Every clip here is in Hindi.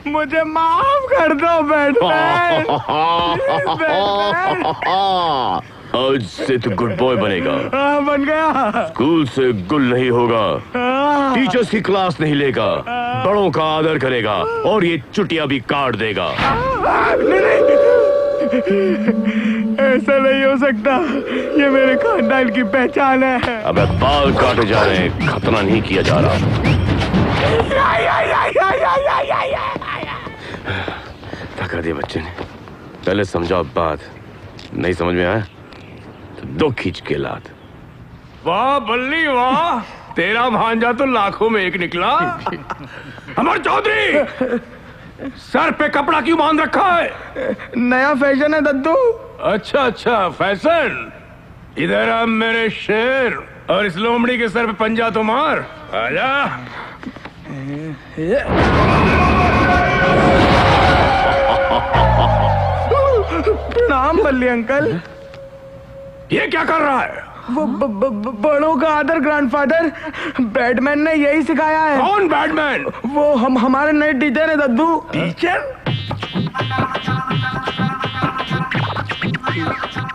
मुझे माफ कर दो बैटमैन। आज से तू गुड बॉय बनेगा। बन गया। स्कूल से गुल नहीं होगा, टीचर्स की क्लास नहीं लेगा, बड़ों का आदर करेगा और ये चुटिया भी काट देगा। ऐसा नहीं हो सकता, ये मेरे खानदान की पहचान है। अबे बाल काटे जा रहे हैं, खतना नहीं किया जा रहा। थका दिया बच्चे ने, पहले समझाओ बात, नहीं समझ में आया तो दो खींच के लात। वाह बल्ली वाह, तेरा भांजा तो लाखों में एक निकला। अमर चौधरी, सर पे कपड़ा क्यों बांध रखा है? नया फैशन है दद्दू। अच्छा अच्छा फैशन। इधर आ मेरे शेर, और इस लोमड़ी के सर पे पंजा तो मार। आजा। प्रणाम बल्ली अंकल। ये क्या कर रहा है? वो बड़ों का आदर ग्रैंडफादर, बैटमैन ने यही सिखाया है। कौन बैटमैन? वो हमारे नए टीचर है दद्दू। टीचर?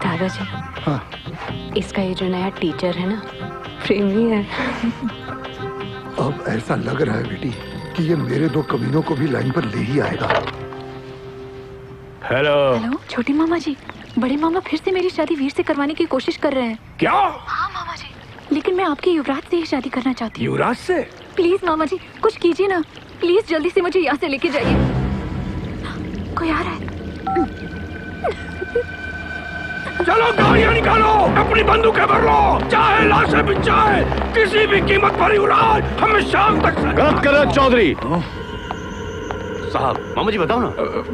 दादाजी, हाँ। इसका ये जो नया टीचर है ना, प्रेमी है। अब ऐसा लग रहा है बेटी कि ये मेरे दो कमीनों को भी लाइन पर ले ही आएगा। हेलो। हेलो छोटे मामा जी, बड़े मामा फिर से मेरी शादी वीर से करवाने की कोशिश कर रहे हैं। क्या? हाँ मामा जी, लेकिन मैं आपके युवराज से ही शादी करना चाहती हूँ। युवराज से? प्लीज मामा जी कुछ कीजिए ना, प्लीज जल्दी से मुझे यहाँ से लेके जाइए। कोई आ रहा है। चलो गाड़ियाँ निकालो, अपनी बंदूकें भर लो, चाहे लाशें बिछाए, किसी भी कीमत पर युवराज हमें शाम तक। गलत कर रहे हो चौधरी साहब। मामा जी बताओ ना।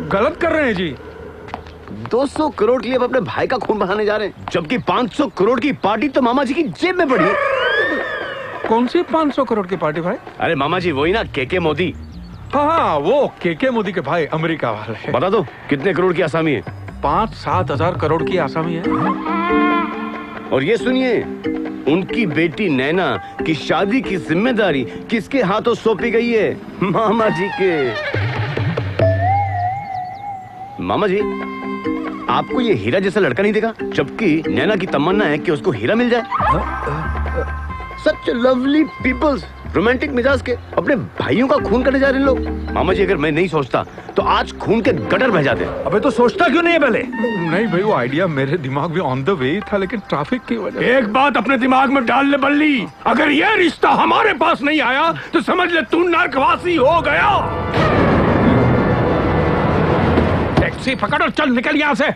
गलत कर रहे हैं जी। 200 करोड़ के लिए अब अपने भाई का खून बहाने जा रहे हैं, जबकि 500 करोड़ की पार्टी तो मामा जी की जेब में पड़ी। कौन सी 500 करोड़ की पार्टी भाई? अरे मामा जी वही ना, के मोदी। हाँ वो के मोदी के भाई, अमेरिका वाले। बता दो कितने करोड़ की आसामी है? 5-7 हजार करोड़ की आसामी है। और ये सुनिए, उनकी बेटी नैना की शादी की जिम्मेदारी किसके हाथों सौंपी गई है? मामा जी के। मामा जी आपको ये हीरा जैसा लड़का नहीं देखा, जबकि नैना की तमन्ना है कि उसको हीरा मिल जाए। सच लवली पीपल्स, रोमांटिक मिजाज के अपने भाइयों का खून करने जा रहे हैं लोग। मामा जी अगर मैं नहीं सोचता तो आज खून के गटर बह जाते। अबे तो सोचता क्यों नहीं है पहले? नहीं भाई, वो आइडिया मेरे दिमाग में ऑन द वे था, लेकिन ट्रैफिक की वजह। एक बात अपने दिमाग में डाल ले बल्ली, अगर ये रिश्ता हमारे पास नहीं आया तो समझ ले तू नरकवासी हो गया। टैक्सी पकड़ और चल निकल यहाँ से।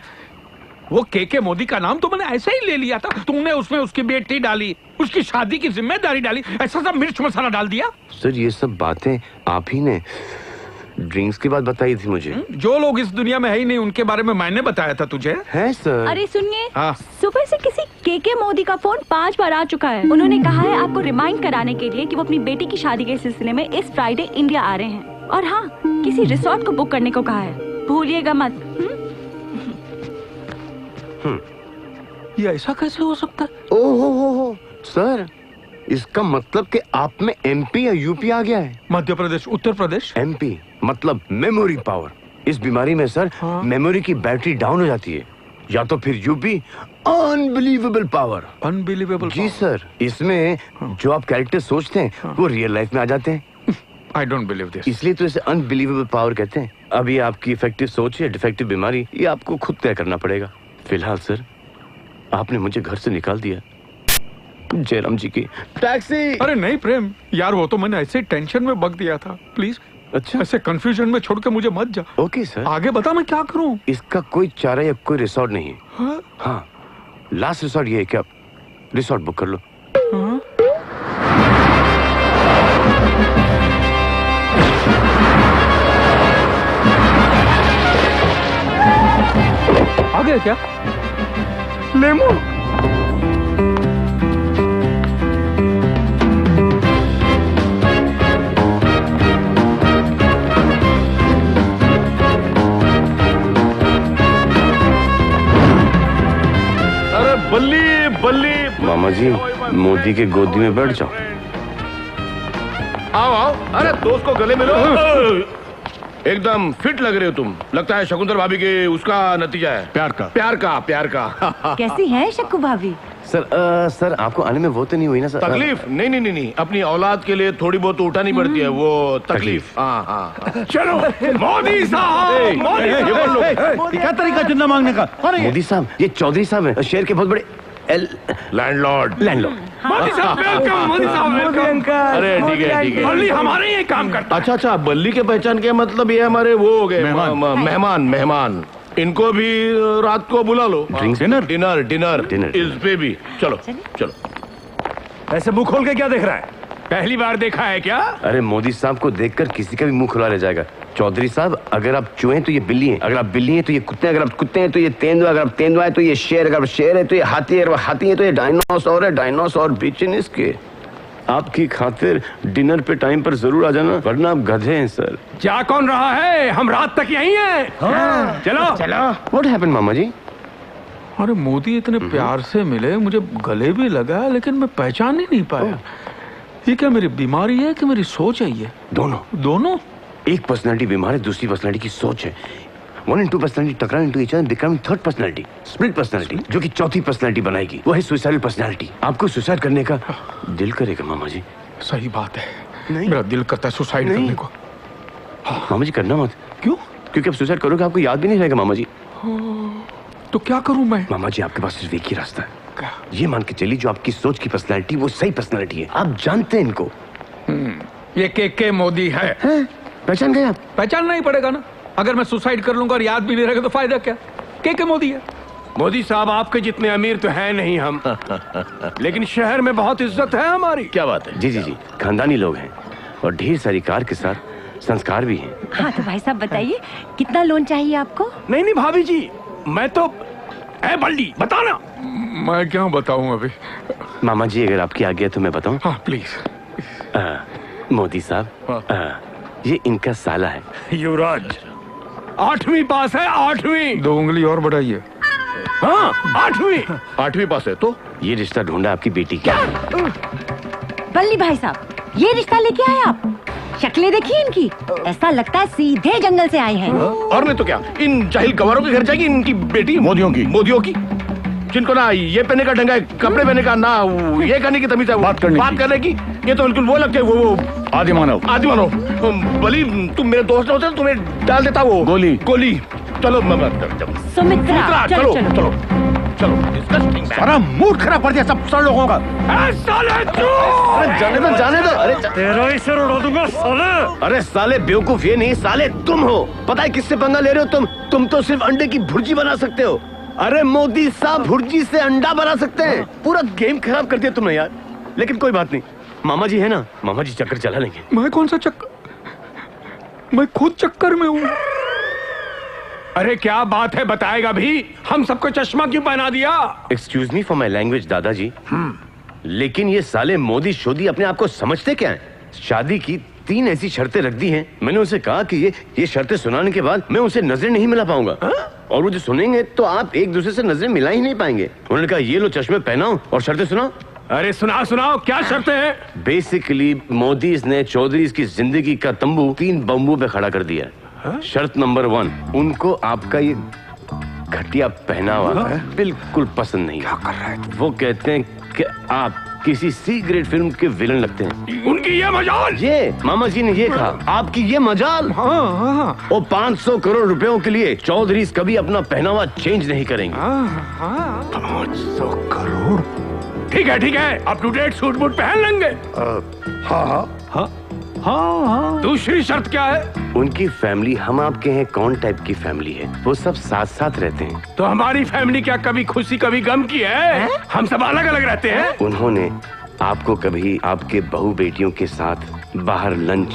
वो के मोदी का नाम तो मैंने ऐसे ही ले लिया था, तुमने उसमें उसकी बेटी डाली, उसकी शादी की जिम्मेदारी डाली, ऐसा सब मिर्च मसाला डाल दिया। सर ये सब बातें आप ही ने ड्रिंक्स की बात बताई थी मुझे। जो लोग इस दुनिया में है ही नहीं उनके बारे में मैंने बताया था तुझे। है सर। अरे सुनिए, हाँ। सुबह से किसी के मोदी का फोन 5 बार आ चुका है। उन्होंने कहा है आपको रिमाइंड कराने के लिए कि वो अपनी बेटी की शादी के सिलसिले में इस फ्राइडे इंडिया आ रहे हैं, और हाँ किसी रिसोर्ट को बुक करने को कहा है, भूलिएगा मत। ये ऐसा कैसे हो सकता है? ओहो सर, इसका मतलब कि आप में एमपी या यूपी आ गया है। मध्य प्रदेश, उत्तर प्रदेश। एमपी मतलब मेमोरी पावर। इस बीमारी में सर हाँ? मेमोरी की बैटरी डाउन हो जाती है, या तो फिर यूपी अनबिलीवेबल पावर। अनबिलीवेबल जी सर, इसमें जो आप कैरेक्टर सोचते हैं वो रियल लाइफ में आ जाते हैं। I don't believe this. इसलिए तो इसे अनबिलीवेबल पावर कहते हैं। अब ये आपकी इफेक्टिव सोच है, डिफेक्टिव बीमारी, ये आपको खुद तय करना पड़ेगा। फिलहाल सर आपने मुझे घर से निकाल दिया। जयराम जी की टैक्सी। अरे नहीं प्रेम यार, वो तो मैंने ऐसे टेंशन में बक दिया था। प्लीज अच्छा ऐसे कंफ्यूजन में छोड़ के मुझे मत जा। Okay sir. आगे बता मैं क्या करूं? इसका कोई चारा या कोई रिसोर्ट नहीं है। हाँ? हाँ लास्ट रिसोर्ट ये है कि आप रिसोर्ट बुक कर लो। हाँ? आ गया क्या? लेमू। अरे बल्ली बल्ली। मामा जी मोदी के गोदी में बैठ जाओ। आओ आओ। अरे दोस्त को गले मिलो। एकदम फिट लग रहे हो तुम। लगता है शकुंतला भाभी के उसका नतीजा है। प्यार का कैसी है शक्कू भाभी? सर आपको आने में वो तो नहीं हुई ना सर? तकलीफ नहीं, अपनी औलाद के लिए थोड़ी बहुत तो उठानी पड़ती है वो तकलीफ। हाँ। चलो मोदी साहब, क्या तरीका चंदा मांगने का? मोदी साहब, ये चौधरी साहब हैं, शहर के बहुत बड़े लैंडलॉर्ड। मोदी साहब वेलकम, मोदी साहब वेलकम। अरे ठीक है। बल्ली हमारे ये काम करता है। अच्छा, बल्ली के पहचान के मतलब ये हमारे वो हो गए मेहमान। इनको भी रात को बुला लो। डिनर इस पे भी। चलो। ऐसे मुंह खोल के क्या देख रहा है? पहली बार देखा है क्या? अरे मोदी साहब को देखकर किसी का भी मुंह खुला रह जाएगा। चौधरी साहब, अगर आप चूहे हैं तो ये बिल्ली है, अगर आप बिल्ली हैं तो ये कुत्ते हैं, अगर आप कुत्ते हैं तो ये तेंदुआ, अगर आप तेंदुआ है तो ये शेर, अगर आप शेर है तो ये हाथी है, अगर आप हाथी है तो ये डायनासोर है, डायनासोर बीचिन इसके। आपकी खातिर डिनर पे टाइम पर जरूर आ जाना, वरना आप गधे हैं सर। जा कौन रहा है? हम रात तक यहीं हैं। चलो। व्हाट हैपेंड मामा जी? अरे मोदी इतने प्यार से मिले, मुझे गले भी लगा, लेकिन मैं पहचान ही नहीं पाया। ये क्या मेरी बीमारी है कि मेरी सोच है? ये दोनों एक पर्सनालिटी बीमार है, दूसरी पर्सनालिटी की सोच है। 1 and 2 पर्सनालिटी टकरान into each other, become third personality, split personality, जो कि चौथी पर्सनालिटी बनाएगी। वो है सुसाइडल पर्सनालिटी। आपको सुसाइड करने का दिल करेगा मामा जी? सही बात है, नहीं। मेरा दिल करता है सुसाइड करने को। मामा जी करना मत। क्यों? क्योंकि आप सुसाइड करोगे आपको याद भी नहीं रहेगा मामा जी। तो क्या करूं मैं? मामा जी आपके पास सिर्फ एक ही रास्ता है। क्या? ये मान के चलिए जो आपकी सोच की पर्सनालिटी वो सही पर्सनालिटी है, आप जानते हैं इनको। ये के मोदी है। पहचान गए आप? पहचानना ही पड़ेगा ना। अगर मैं सुसाइड कर लूंगा और याद भी नहीं रहेगा तो फायदा क्या? के मोदी है। मोदी साहब, आपके जितने अमीर तो है नहीं हम, लेकिन शहर में बहुत इज्जत है हमारी। क्या बात है? जी, खानदानी लोग हैं और ढेर सारी कार के साथ संस्कार भी हैं। हाँ तो भाई साहब बताइए, कितना लोन चाहिए आपको? नहीं भाभी जी, मैं तो बल्ली बताना। मैं क्या बताऊं अभी? मामा जी अगर आपकी आज्ञा तो मैं बताऊं? हाँ प्लीज। मोदी साहब, ये इनका साला है युवराज। 8वीं पास है, 8वीं। 2 उंगली और बढ़ाइए। हाँ 8वीं पास है। तो ये रिश्ता ढूंढा आपकी बेटी का। बल्ली भाई साहब, ये रिश्ता लेके आए आप? शक्लें देखिए इनकी, ऐसा लगता है सीधे जंगल से आए हैं। और नहीं तो क्या, इन जाहिल गवारों के घर जाएगी इनकी बेटी। मोदियों की जिनको ना ये पहने का ढंग है, कपड़े पहने का ना ये करने की तमीज है, बात करने की। ये तो बिल्कुल वो लगते हैं, वो आदि मानव। बली तुम मेरे दोस्त होते तुम्हें डाल देता वो गोली। चलो सुमित्रा, चलो। सारा मूड खराब कर दिया सब लोगों का। जाने दो। अरे तेरा ही सिर उड़ा दूंगा साले। अरे साले बेवकूफ ये नहीं, साले तुम हो। पता है किससे पंगा ले रहे हो तुम तो सिर्फ अंडे की भुर्जी बना सकते हो। अरे मोदी साहब भुर्जी से अंडा बना सकते हैं। पूरा गेम खराब कर दिया तुमने यार। लेकिन कोई बात नहीं, मामा जी है ना, मामा जी चक्कर चला लेंगे। मैं कौन सा चक्कर? मैं खुद चक्कर में हूँ। अरे क्या बात है, बताएगा भी? हम सबको चश्मा क्यों पहना दिया? Excuse me for my language दादाजी, लेकिन ये साले मोदी शोदी अपने आप को समझते क्या है? शादी की 3 ऐसी शर्तें रख दी हैं। मैंने उनसे कहा कि ये शर्तें सुनाने के बाद मैं उनसे नजरें नहीं मिला पाऊंगा। और वो जो सुनेंगे तो आप एक दूसरे से नजरें मिला ही नहीं पाएंगे। उन्होंने कहा ये लो चश्मे पहनाओ और शर्तें सुनाओ। अरे सुनाओ क्या शर्तें हैं? बेसिकली मोदी ने चौधरी की जिंदगी का तंबू 3 बम्बू पे खड़ा कर दिया। शर्त नंबर 1, उनको आपका ये घटिया पहनावा बिल्कुल पसंद नहीं। क्या कर रहा है? वो कहते हैं कि आप किसी सी ग्रेड फिल्म के विलन लगते हैं। उनकी ये मजाल। ये मामा जी ने ये कहा, आपकी ये मजाल। हाँ। और 500 करोड़ रुपयों के लिए चौधरी कभी अपना पहनावा चेंज नहीं करेंगे। 500 करोड़? ठीक है, up to date suit boot पहन लेंगे। हाँ। दूसरी शर्त क्या है? उनकी फैमिली हम आपके हैं कौन टाइप की फैमिली है, वो सब साथ साथ रहते हैं। तो हमारी फैमिली क्या कभी खुशी कभी गम की है? हम सब अलग अलग रहते हैं। उन्होंने आपको कभी आपके बहू बेटियों के साथ बाहर लंच